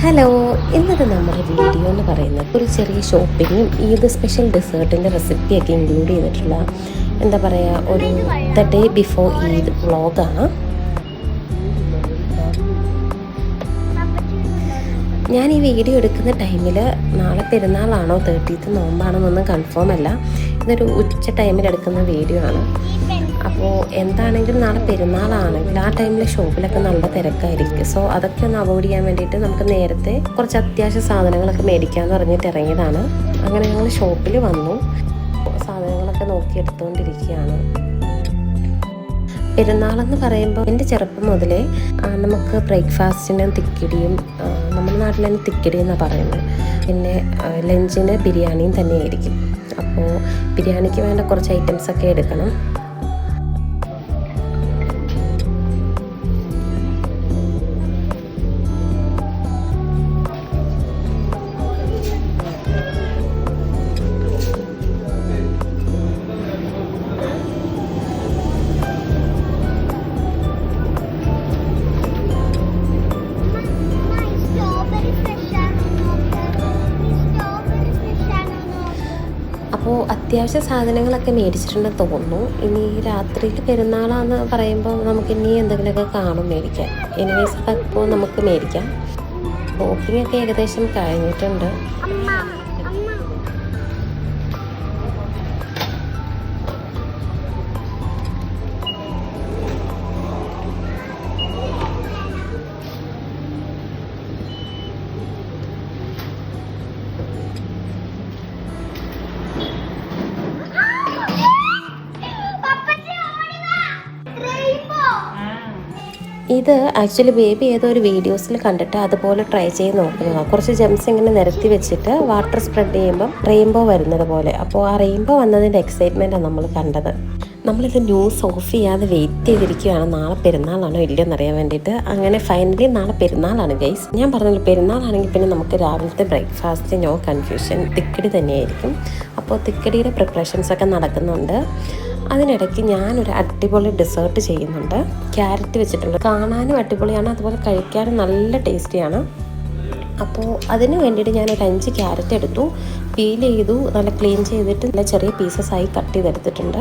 Hello, ഇന്നത്തെ നമ്മുടെ video എന്ന് പറയുന്നത് ഒരു ചെറിയ ഷോപ്പിങ്ങും ഈദ് സ്പെഷ്യൽ ഡെസേർട്ടിൻ്റെ റെസിപ്പിയൊക്കെ ഇൻക്ലൂഡ് ചെയ്തിട്ടുള്ള എന്താ പറയുക ഒരു ദ ഡേ ബിഫോർ ഈദ് വ്ളോഗാണ്. ഞാൻ ഈ വീഡിയോ എടുക്കുന്ന ടൈമിൽ നാളെ പെരുന്നാളാണോ 30th നോമ്പാണെന്നൊന്നും കൺഫേം അല്ല. ഇതൊരു ഉച്ച ടൈമിൽ എടുക്കുന്ന വീഡിയോ ആണ്. അപ്പോൾ എന്താണെങ്കിലും നാളെ പെരുന്നാളാണെങ്കിൽ ആ ടൈമിൽ ഷോപ്പിലൊക്കെ നല്ല തിരക്കായിരിക്കും. സോ അതൊക്കെ ഒന്ന് അവോയ്ഡ് ചെയ്യാൻ വേണ്ടിയിട്ട് നമുക്ക് നേരത്തെ കുറച്ച് അത്യാവശ്യ സാധനങ്ങളൊക്കെ മേടിക്കാമെന്ന് പറഞ്ഞിട്ട് ഇറങ്ങിയതാണ്. അങ്ങനെ ഞങ്ങൾ ഷോപ്പിൽ വന്നു, സാധനങ്ങളൊക്കെ നോക്കിയെടുത്തുകൊണ്ടിരിക്കുകയാണ്. പെരുന്നാളെന്ന് പറയുമ്പോൾ എൻ്റെ ചെറുപ്പം മുതലേ നമുക്ക് ബ്രേക്ക്ഫാസ്റ്റിനും തിക്കിടിയും, നമ്മുടെ നാട്ടിൽ തന്നെ തിക്കിടി എന്നാണ് പറയുന്നത്. പിന്നെ ലഞ്ചിന് ബിരിയാണിയും തന്നെയായിരിക്കും. അപ്പോൾ ബിരിയാണിക്ക് വേണ്ട കുറച്ച് ഐറ്റംസൊക്കെ എടുക്കണം. അപ്പോൾ അത്യാവശ്യ സാധനങ്ങളൊക്കെ മേടിച്ചിട്ടുണ്ടെന്ന് തോന്നുന്നു. ഇനി രാത്രിയിൽ പെരുന്നാളാന്ന് പറയുമ്പോൾ നമുക്ക് ഇനി എന്തെങ്കിലുമൊക്കെ കാണും മേടിക്കാൻ. എനിവേസ് അപ്പോൾ നമുക്ക് മേടിക്കാം. ഷോപ്പിംഗ് ഒക്കെ ഏകദേശം കഴിഞ്ഞിട്ടുണ്ട്. ഇത് ആക്ച്വലി ബേബി ഏതോ ഒരു വീഡിയോസിൽ കണ്ടിട്ട് അതുപോലെ ട്രൈ ചെയ്ത് നോക്കുന്നതാണ്. കുറച്ച് ജെംസ് ഇങ്ങനെ നിരത്തി വെച്ചിട്ട് വാട്ടർ സ്പ്രെഡ് ചെയ്യുമ്പം റെയിൻബോ വരുന്നത് പോലെ. അപ്പോൾ ആ റെയിൻബോ വന്നതിൻ്റെ എക്സൈറ്റ്മെൻറ്റാണ് നമ്മൾ കണ്ടത്. നമ്മളിത് ന്യൂസ് ഓഫ് ചെയ്യാതെ വെയിറ്റ് ചെയ്തിരിക്കുകയാണ് നാളെ പെരുന്നാളാണോ ഇല്ലയെന്ന് അറിയാൻ വേണ്ടിയിട്ട്. അങ്ങനെ ഫൈനലി നാളെ പെരുന്നാളാണ് ഗൈസ്. ഞാൻ പറഞ്ഞല്ലോ, പെരുന്നാളാണെങ്കിൽ പിന്നെ നമുക്ക് രാവിലത്തെ ബ്രേക്ക്ഫാസ്റ്റ് നോ കൺഫ്യൂഷൻ തിക്കടി തന്നെയായിരിക്കും. അപ്പോൾ തിക്കടിയുടെ പ്രിപ്പറേഷൻസൊക്കെ നടക്കുന്നുണ്ട്. അതിനിടയ്ക്ക് ഞാനൊരു അടിപൊളി ഡെസേർട്ട് ചെയ്യുന്നുണ്ട്. ക്യാരറ്റ് വെച്ചിട്ടുള്ളത് കാണാനും അടിപൊളിയാണ്, അതുപോലെ കഴിക്കാനും നല്ല ടേസ്റ്റിയാണ്. അപ്പോൾ അതിന് വേണ്ടിയിട്ട് ഞാനൊരു 5 ക്യാരറ്റ് എടുത്തു, പീൽ ചെയ്തു, നല്ല ക്ലീൻ ചെയ്തിട്ട് നല്ല ചെറിയ പീസസായി കട്ട് ചെയ്തെടുത്തിട്ടുണ്ട്.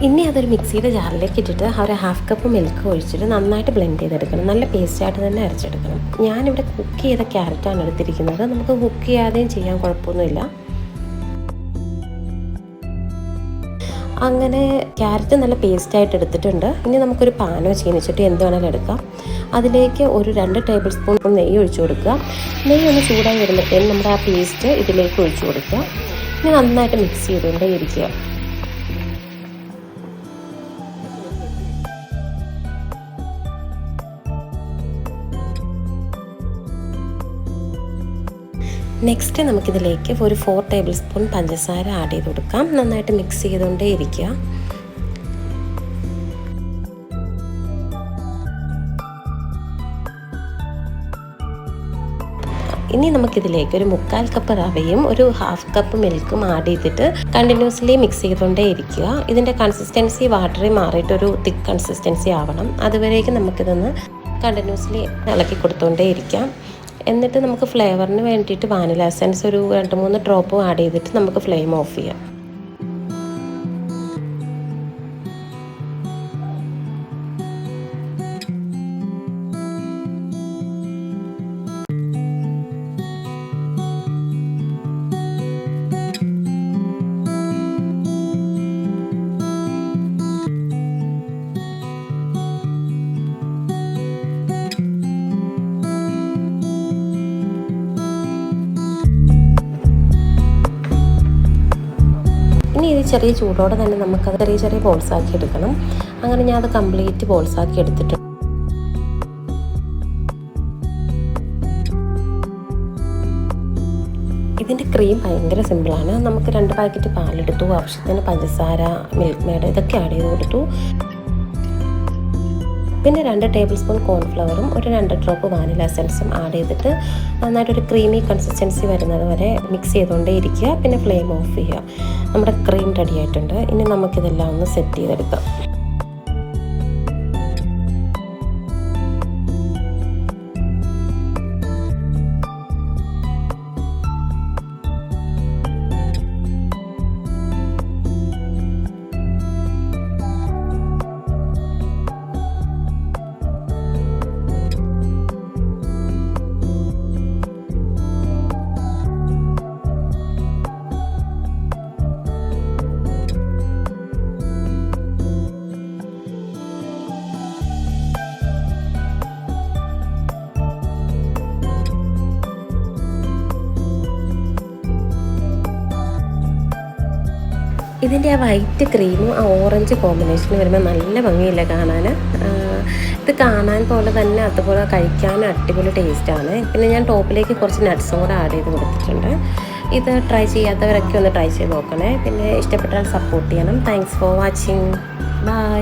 ഇനി അതൊരു മിക്സിയുടെ ജാറിലേക്ക് ഇട്ടിട്ട് ഒരു 1/2 കപ്പ് മിൽക്ക് ഒഴിച്ചിട്ട് നന്നായിട്ട് ബ്ലെൻഡ് ചെയ്തെടുക്കണം. നല്ല പേസ്റ്റായിട്ട് തന്നെ അരച്ചെടുക്കണം. ഞാനിവിടെ കുക്ക് ചെയ്ത ക്യാരറ്റാണ് എടുത്തിരിക്കുന്നത്. നമുക്ക് കുക്ക് ചെയ്യാതെയും ചെയ്യാൻ കുഴപ്പമൊന്നുമില്ല. അങ്ങനെ ക്യാരറ്റ് നല്ല പേസ്റ്റായിട്ട് എടുത്തിട്ടുണ്ട്. ഇനി നമുക്കൊരു പാനോ ചീനിച്ചിട്ട് എന്ത് വേണമെങ്കിലും എടുക്കാം. അതിലേക്ക് ഒരു 2 ടേബിൾ സ്പൂൺ നെയ്യ് ഒഴിച്ചു കൊടുക്കുക. നെയ്യ് ഒന്ന് ചൂടായി വരുമ്പോഴത്തേനും നമ്മുടെ ആ പേസ്റ്റ് ഇതിലേക്ക് ഒഴിച്ചു കൊടുക്കുക. ഇനി നന്നായിട്ട് മിക്സ് ചെയ്തുകൊണ്ടേ ഇരിക്കുക. നെക്സ്റ്റ് നമുക്കിതിലേക്ക് ഒരു 4 ടേബിൾ സ്പൂൺ പഞ്ചസാര ആഡ് ചെയ്ത് കൊടുക്കാം. നന്നായിട്ട് മിക്സ് ചെയ്തുകൊണ്ടേ ഇരിക്കുക. ഇനി നമുക്കിതിലേക്ക് ഒരു 1/4 കപ്പ് റവയും ഒരു 1/2 കപ്പ് മിൽക്കും ആഡ് ചെയ്തിട്ട് കണ്ടിന്യൂസ്ലി മിക്സ് ചെയ്തുകൊണ്ടേ ഇരിക്കുക. ഇതിൻ്റെ കൺസിസ്റ്റൻസി വാട്ടറി മാറിയിട്ടൊരു തിക്ക് കൺസിസ്റ്റൻസി ആവണം. അതുവരേക്കും നമുക്കിതൊന്ന് കണ്ടിന്യൂസ്ലി ഇളക്കി കൊടുത്തുകൊണ്ടേ ഇരിക്കാം. എന്നിട്ട് നമുക്ക് ഫ്ലേവറിന് വേണ്ടിയിട്ട് വാനില എസൻസ് ഒരു 2-3 ഡ്രോപ്പും ആഡ് ചെയ്തിട്ട് നമുക്ക് ഫ്ലെയിം ഓഫ് ചെയ്യാം. ഇനി ഇത് ചെറിയ ചൂടോടെ തന്നെ നമുക്കത് ചെറിയ ബോൾസാക്കി എടുക്കണം. അങ്ങനെ ഞാൻ അത് കംപ്ലീറ്റ് ബോൾസാക്കി എടുത്തിട്ടുണ്ട്. ഇതിൻ്റെ ക്രീം ഭയങ്കര സിമ്പിളാണ്. നമുക്ക് 2 പാക്കറ്റ് പാലെടുത്തു, ആവശ്യത്തിന് പഞ്ചസാര, മിൽക്ക് മെയ്ഡ് ഇതൊക്കെ ആഡ് ചെയ്ത് കൊടുത്തു. പിന്നെ 2 ടേബിൾ സ്പൂൺ കോൺഫ്ലവറും ഒരു 2 ഡ്രോപ്പ് വാനില എസൻസും ആഡ് ചെയ്തിട്ട് നന്നായിട്ടൊരു ക്രീമി കൺസിസ്റ്റൻസി വരുന്നത് വരെ മിക്സ് ചെയ്തുകൊണ്ടേ ഇരിക്കുക. പിന്നെ ഫ്ലെയിം ഓഫ് ചെയ്യുക. നമ്മുടെ ക്രീം റെഡി ആയിട്ടുണ്ട്. ഇനി നമുക്കിതെല്ലാം ഒന്ന് സെറ്റ് ചെയ്തെടുക്കാം. ഇതിൻ്റെ ആ വൈറ്റ് ക്രീമും ആ ഓറഞ്ച് കോമ്പിനേഷനും വരുമ്പോൾ നല്ല ഭംഗിയില്ല കാണാൻ. ഇത് കാണാൻ പോലെ തന്നെ അതുപോലെ കഴിക്കാൻ അടിപൊളി ടേസ്റ്റാണ്. പിന്നെ ഞാൻ ടോപ്പിലേക്ക് കുറച്ച് നട്ട്സും കൂടെ ആഡ് ചെയ്ത് കൊടുത്തിട്ടുണ്ട്. ഇത് ട്രൈ ചെയ്യാത്തവരൊക്കെ ഒന്ന് ട്രൈ ചെയ്ത് നോക്കണേ. പിന്നെ ഇഷ്ടപ്പെട്ടാൽ സപ്പോർട്ട് ചെയ്യണം. Thanks for watching. ബൈ.